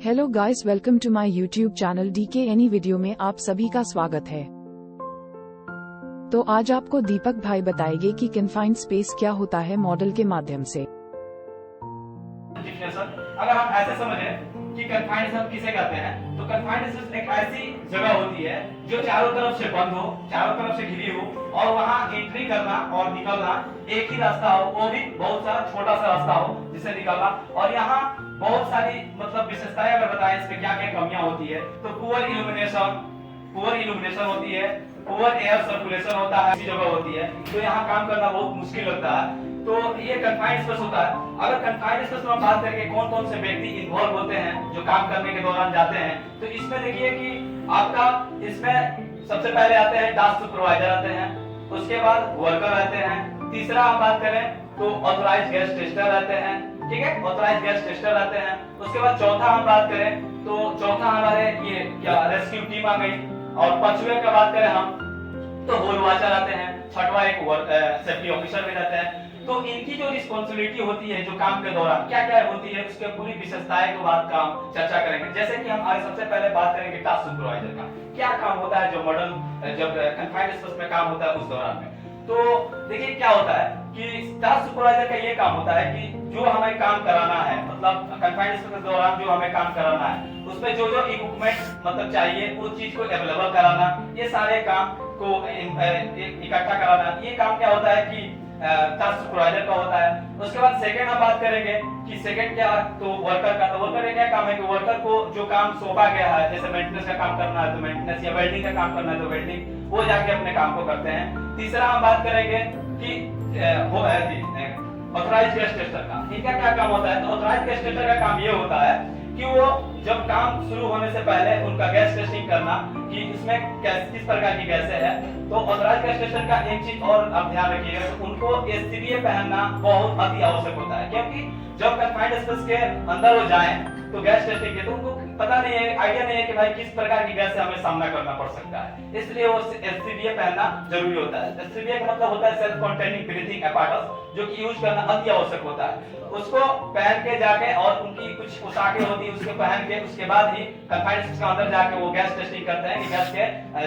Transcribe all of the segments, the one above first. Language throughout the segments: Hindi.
Hello guys, welcome to my YouTube channel DK any video में आप सभी का स्वागत है। तो आज आपको दीपक भाई बताएंगे कि कन्फाइंड स्पेस क्या होता है मॉडल के माध्यम से। अगर हम ऐसे समझें कि कन्फाइंड स्पेस किसे कहते हैं, तो कन्फाइंड स्पेस एक ऐसी जगह होती है जो चारों तरफ से बंद हो, चारों तरफ से घिरी हो और वहां एंट्री करना और निकलना एक ही रास्ता हो, वो भी बहुत सारा छोटा सा रास्ता हो जिससे निकलना। और यहाँ बहुत सारी मतलब विशेषताएं अगर बताएं इसमें क्या क्या कमियां होती है, तो पुअर इल्यूमिनेशन होती है, पुअर एयर सर्कुलेशन होता है, ऐसी जगह होती है तो यहाँ काम करना बहुत मुश्किल होता है। तो ये कन्फाइंड स्पेस होता है। अगर कन्फाइंड स्पेस में बात करेंगे कौन कौन से व्यक्ति इन्वॉल्व होते हैं जो काम करने के दौरान जाते हैं, तो इसमें देखिए कि आपका इसमें सबसे पहले आते हैं टास्क सुपरवाइजर आते हैं, उसके बाद वर्कर रहते हैं, तीसरा हम बात करें तो ऑथराइज्ड गैस टेस्टर रहते हैं, ठीक है, ऑथराइज्ड गैस टेस्टर रहते हैं। उसके बाद चौथा हम बात करें तो चौथा हमारे ये क्या रेस्क्यू टीम आ गई, और पांचवे का बात करें हम तो होल वॉचर आते हैं, छठवां एक सेफ्टी ऑफिसर भी रहते हैं। तो इनकी जो रिस्पांसिबिलिटी होती है जो काम के दौरान क्या क्या होती है उसके पूरी विशेषताएं के बाद काम चर्चा करेंगे। जैसे कि हम आज सबसे पहले बात करेंगे टास्क सुपरवाइजर का क्या काम होता है जो मॉडल जब कन्फाइंड स्पेस में काम होता है उस दौरान में। तो देखिए क्या होता है कि टास्क सुपरवाइजर का ये काम होता है कि जो हमें काम कराना है, मतलब कन्फाइंड स्पेस के दौरान जो हमें काम कराना है उसमें जो जो इक्विपमेंट मतलब चाहिए उस चीज को अवेलेबल कराना, ये सारे काम को इकट्ठा कराना, ये काम क्या होता है कि टास्क सुपरवाइजर का होता है। उसके बाद सेकंड हम बात करेंगे कि सेकंड क्या है तो वर्कर का। तो वर्कर का क्या काम है कि वर्कर को जो काम सौंपा गया है, जैसे मेंटेनेंस का काम करना है तो मेंटेनेंस, या वेल्डिंग का काम करना है तो वेल्डिंग, वो जाके अपने काम को करते हैं। तीसरा हम बात करेंगे कि वो है ऑथराइज्ड गैस टेस्टर का। इनका क्या काम होता है, तो ऑथराइज्ड गैस टेस्टर का काम ये होता है कि वो जब काम शुरू होने से पहले उनका गैस टेस्टिंग करना कि इसमें किस प्रकार की गैसें है। तो ऑथराइज्ड गैस टेस्टर का एक चीज और आप ध्यान रखिएगा, तो उनको एससीबीए पहनना बहुत अति आवश्यक होता है, क्योंकि जब कन्फाइंड स्पेस के अंदर वो जाएं तो गैस टेस्टिंग के तो उनको पता नहीं है, आइडिया नहीं है कि भाई किस प्रकार की गैस से हमें सामना करना पड़ सकता है, इसलिए वो एससीबीए पहनना जरूरी होता है। एससीबीए का मतलब होता है सेल्फ कंटेनिंग ब्रीथिंग apparatus, जो कि यूज करना अति आवश्यक होता है। उसको पहन के जाके और उनकी कुछ पोशाकें होती है उसके पहन के उसके बाद ही कन्फाइंड स्पेस के अंदर जाके वो गैस टेस्टिंग करते हैं कि गैस के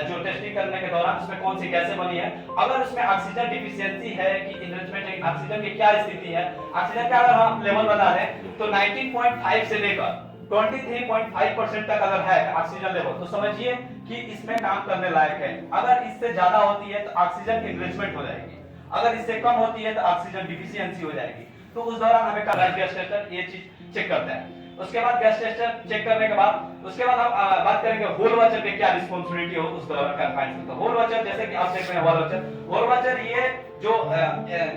जो टेस्टिंग करने के दौरान उसमें कौन सी गैसें बनी है, अगर उसमें ऑक्सीजन डिफिशियंसी है कि इनरिचमेंट ऑक्सीजन की क्या स्थिति है। ऑक्सीजन का अगर हम लेवल बता दें तो 19.5 से लेकर 23.5% तक अगर है ऑक्सीजन लेवल, तो समझिए कि इसमें काम करने लायक है। अगर इससे ज्यादा होती है तो ऑक्सीजन इनरिचमेंट हो जाएगी, अगर इससे कम होती है तो ऑक्सीजन डिफिशियंसी हो जाएगी। तो उस दौरान हमें गैस टेस्टर ये चीज चेक करता है। उसके बाद गैस टेस्टर चेक करने के बाद उसके बाद हम बात करेंगे होल वॉचर की क्या रिस्पांसिबिलिटी हो उस दौरान कन्फाइंड। तो होल वॉचर जैसे कि आप देख रहे हैं होल वॉचर ये जो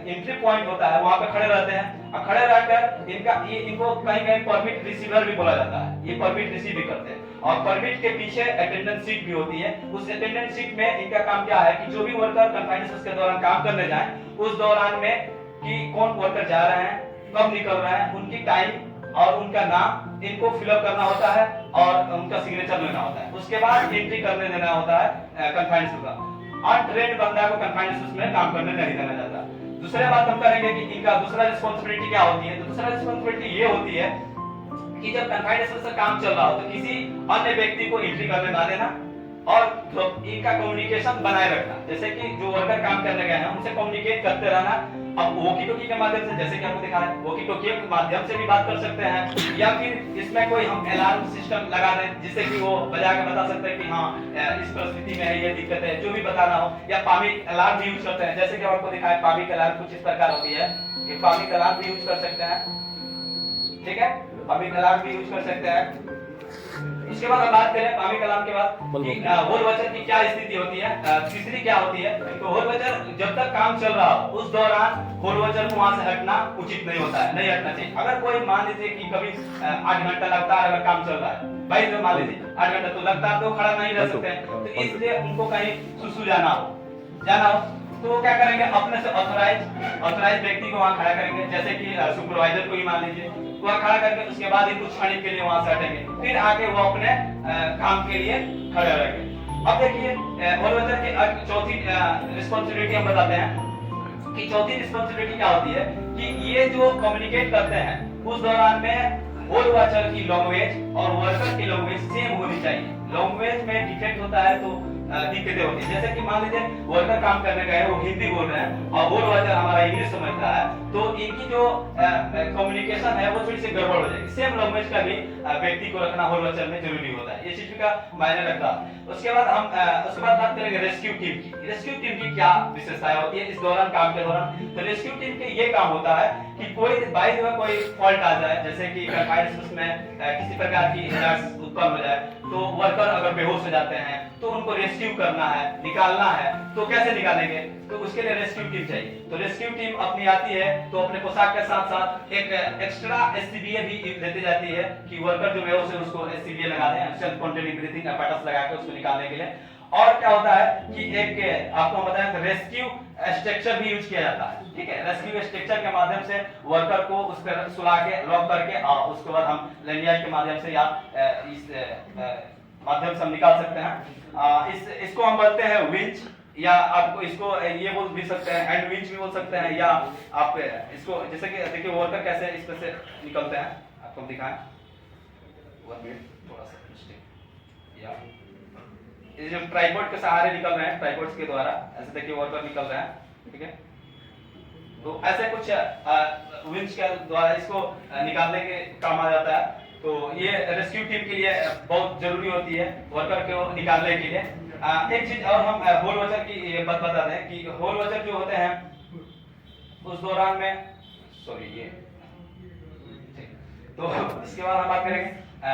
एंट्री पॉइंट होता है वहां पे खड़े रहते हैं, और खड़े रहकर इनको कहीं कहीं परमिट रिसीवर भी बोला जाता है, ये परमिट रिसीव भी करते हैं। और परमिट के पीछे अटेंडेंस सीट भी होती है, उस अटेंडेंस सीट में इनका काम क्या है कि जो भी वर्कर कन्फाइंड स्पेस के दौरान काम करने जाए उस दौरान में कि कौन वर्कर जा रहे हैं, कब निकल रहे हैं, उनकी टाइम और उनका नाम इनको फिलअप करना होता है और उनका सिग्नेचर लेना होता है। उसके बाद एंट्री करने देना होता है कन्फाइंड स्पेस का। अनट्रेन्ड बंदा को कन्फाइंड स्पेस में काम करने नहीं देना जाता। दूसरी बात हम करेंगे कि इनका दूसरा रिस्पांसिबिलिटी क्या होती है, तो दूसरा रिस्पांसिबिलिटी ये होती है कि जब कन्फाइंड स्पेस का काम चल रहा हो तो किसी अन्य व्यक्ति को एंट्री करने ना देना और इनका कम्युनिकेशन बनाए रखना। जैसे कि जो वर्कर काम करने गए हैं उनसे कम्युनिकेट करते रहना। अब वॉकी टॉकी के माध्यम से, जैसे कि आपको दिखा है, वॉकी टॉकी के माध्यम से भी बात कर सकते हैं, या फिर इसमें कोई हम अलार्म सिस्टम लगा दें जिससे कि वो बजा के बता सकते हैं कि हाँ इस परिस्थिति में है, ये दिक्कत है, जो भी बताना हो। या पामिक अलार्म भी यूज करते हैं, जैसे कि आपको दिखा है पामिक अलार्म कुछ इस प्रकार होती है, ये पामिक अलार्म भी यूज कर सकते हैं, ठीक है, पामिक अलार्म भी यूज कर सकते हैं। इसके बाद हम बात करें पामिक अलार्म के बाद कि होल वॉचर की क्या स्थिति होती है, तीसरी क्या होती है। तो होल वॉचर जब तक काम चल रहा हो उस दौरान होल वॉचर को वहां से हटना उचित नहीं होता है, नहीं हटना चाहिए। अगर कोई मान लीजिए कि कभी 8 घंटा लगता है अगर काम चल रहा है, भाई तो मान लीजिए 8 घंटा तो लगता है तो खड़ा नहीं रह सकते हैं, तो इसलिए उनको कहीं सुसु जाना हो तो वो क्या करेंगे, अपने से ऑथराइज व्यक्ति को वहां खड़ा करेंगे, जैसे कि सुपरवाइजर को ही मान लीजिए, वहां खड़ा करके उसके बाद ही कुछ क्षण के लिए वहां से हटेंगे, फिर आके वो अपने काम के लिए खड़े रहेंगे। अब देखिए होल वॉचर की चौथी रिस्पांसिबिलिटी हम बताते हैं कि चौथी रिस्पांसिबिलिटी क्या होती है कि ये जो कम्युनिकेट करते हैं उस दौरान में होल वॉचर की लैंग्वेज और वर्कर की लैंग्वेज सेम होनी चाहिए। लैंग्वेज में डिफेक्ट होता है तो दिक्कतें होती है। जैसे कि मान लीजिए वर्कर काम करने गए वो हिंदी बोल रहे हैं और होल वॉचर हमारा इंग्लिश समझता है, तो इनकी जो कम्युनिकेशन है वो थोड़ी सी गड़बड़ हो जाएगी। सेम लैंग्वेज का भी व्यक्ति को रखना होल वॉचर में जरूरी होता है, ये चीज का मायने रखता है। उसके बाद हम बात करेंगे रेस्क्यू टीम की। रेस्क्यू टीम की क्या विशेषताएं होती है इस दौरान, काम के दौरान? तो रेस्क्यू टीम के ये काम होता है कि कोई बाई द वे कोई फॉल्ट आ जाए, जैसे कि कंफाइंड में किसी प्रकार की हैजार्ड्स उत्पन्न हो जाए, तो वर्कर अगर बेहोश हो जाते हैं तो उनको रेस्क्यू करना है, निकालना है, तो कैसे निकालेंगे? तो उसके लिए रेस्क्यू टीम चाहिए। तो रेस्क्यू टीम अपनी आती है तो अपने पोशाक के साथ साथ एक एक्स्ट्रा एससीबीए भी लेते जाती है कि वर्कर जो बेहोश है उसको एससीबीए लगा दें, सेल्फ कंटेनिंग ब्रीथिंग apparatus लगा के उसको निकालने के लिए। और क्या होता है कि एक आपको बताया तो रेस्क्यू स्ट्रक्चर भी यूज किया जाता है, ठीक है। रेस्क्यू स्ट्रक्चर के माध्यम से वर्कर को उस पर सुला के लॉक करके और उसके बाद हम लैंडियाज के माध्यम से या इस माध्यम से हम निकाल सकते हैं। इसको हम बोलते हैं विंच, या आपको इसको ये बोल भी सकते हैं हैंड विंच भी बोल सकते हैं, या आप इसको जैसे कि देखिए वर्कर कैसे इस तरह से निकलते हैं, आपको हम दिखाएं। 1 मिनट थोड़ा सा मिस्टेक, या ये जो ट्राइपॉड के सहारे निकल रहे हैं, ट्राइपॉड्स के द्वारा ऐसे देखिए वर्कर निकल रहे हैं, ठीक है। तो ऐसे कुछ विंच के द्वारा इसको निकालने के काम आ जाता है। तो ये रेस्क्यू टीम के लिए बहुत जरूरी होती है वर्कर को निकालने के लिए। एक चीज और हम होल वॉचर की बात बता दें कि होल वॉचर जो होते हैं उस दौरान में ये तो इसके बाद हम बात करेंगे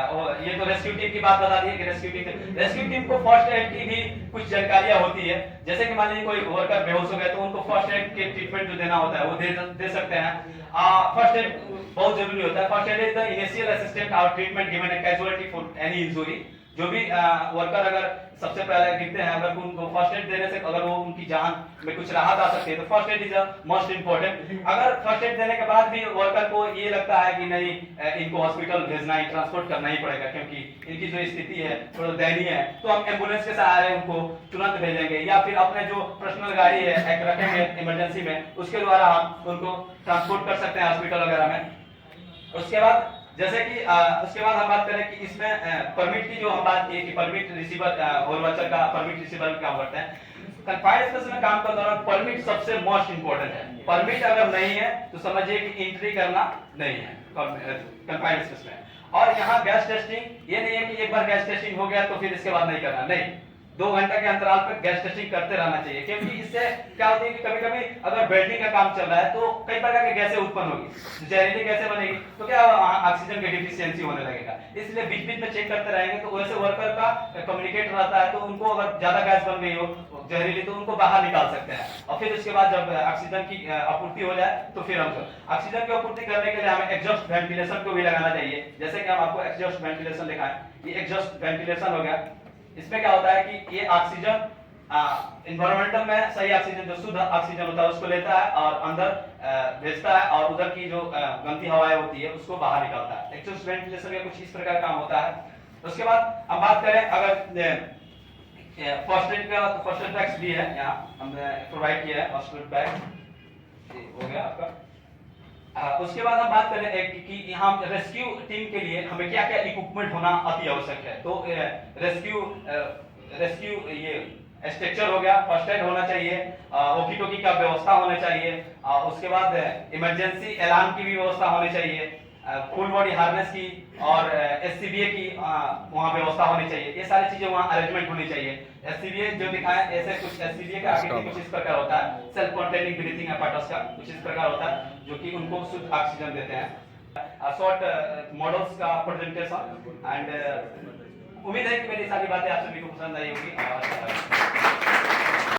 और ये तो रेस्क्यू टीम की बात बता दी है कि रेस्क्यू टीम को फर्स्ट एड की भी कुछ जानकारियां होती है। जैसे कि मान लीजिए कोई वर्कर बेहोश हो गया तो उनको फर्स्ट एड के ट्रीटमेंट जो देना होता है वो दे सकते हैं। फर्स्ट एड बहुत जरूरी होता है। First aid is the initial assistant और treatment given a casualty for any injury. जो भी वर्कर अगर सबसे पहले गिरते हैं, अगर उनको फर्स्ट एड देने से अगर वो उनकी जान में कुछ राहत आ सकती है तो first aid is most important. अगर फर्स्ट एड देने के बाद भी वर्कर को ये लगता है कि नहीं इनको हॉस्पिटल भेजना ही, ट्रांसपोर्ट करना ही पड़ेगा क्योंकि इनकी जो स्थिति है थोड़ा दयनीय है, तो हम एम्बुलेंस के सहारे उनको तुरंत भेजेंगे या फिर अपने जो पर्सनल गाड़ी है एक रखेंगे इमरजेंसी में, उसके द्वारा हम उनको ट्रांसपोर्ट कर सकते हैं हॉस्पिटल वगैरह में। उसके बाद जैसे कि उसके बाद हम बात करें कि इसमें परमिट की जो हम बात की कि परमिट रिसीवर होल वॉचर का परमिट रिसीवर काम करते हैं। कंफाइंड स्पेस में काम के दौरान परमिट सबसे मोस्ट इंपोर्टेंट है। परमिट अगर नहीं है तो समझिए कि एंट्री करना नहीं है कंफाइंड स्पेस में। और यहाँ गैस टेस्टिंग ये नहीं है कि एक बार गैस टेस्टिंग हो गया तो फिर इसके बाद नहीं करना, नहीं, 2 घंटे के अंतराल पर गैस टेस्टिंग करते रहना चाहिए। क्योंकि इससे क्या होती है कि कभी-कभी अगर वेल्डिंग का काम चल रहा है तो कई प्रकार की गैसें उत्पन्न होगी, जहरीली गैसें बनेगी, तो क्या ऑक्सीजन की डिफिशियंसी होने लगेगा। इसलिए बीच-बीच में चेक करते रहेंगे तो वैसे वर्कर का कम्युनिकेट रहता है, तो उनको अगर ज्यादा गैस बन गई हो जहरीली तो उनको बाहर निकाल सकते हैं। और फिर उसके बाद जब ऑक्सीजन की आपूर्ति हो जाए तो फिर हम ऑक्सीजन की आपूर्ति करने के लिए हमें एग्जॉस्ट वेंटिलेशन को भी लगाना चाहिए। जैसे कि हम आपको एग्जॉस्ट वेंटिलेशन दिखाएं, ये एग्जॉस्ट वेंटिलेशन हो गया। इसमें क्या होता है कि ये ऑक्सीजन एनवायरमेंटल में सही ऑक्सीजन जो शुद्ध ऑक्सीजन होता है उसको लेता है और अंदर भेजता है और उधर की जो गंदी हवाएं होती है उसको बाहर निकालता है। एग्जॉस्ट वेंटिलेशन का कुछ इस प्रकार काम होता है। उसके बाद हम बात करें अगर फर्स्ट एड का, तो फर्स्ट एड बैग्स भी है, यहाँ हमने प्रोवाइड किया है फर्स्ट एड बैग, हो गया आपका। उसके बाद हम बात करें कि हम रेस्क्यू टीम के लिए हमें क्या क्या इक्विपमेंट होना अति आवश्यक है। तो रेस्क्यू ये स्ट्रक्चर हो गया, फर्स्ट एड होना चाहिए, ओकी टोकी का व्यवस्था होना चाहिए, उसके बाद इमरजेंसी अलार्म की भी व्यवस्था होनी चाहिए, फुल बॉडी हार्नेस की और एससीबीए की वहाँ व्यवस्था होनी चाहिए। ये सारी चीजें वहाँ अरेंजमेंट होनी चाहिए। एससीबीए जो दिखाएं ऐसे कुछ एससीबीए का आकृति कुछ इस प्रकार होता है, सेल्फ कंटेनिंग ब्रीथिंग apparatus का कुछ इस प्रकार होता है जो कि उनको शुद्ध ऑक्सीजन देते हैं। शॉर्ट मॉडल्स का प्रेजेंटेशन एंड उम्मीद है कि मेरी सारी बातें आप सभी को पसंद आई होगी।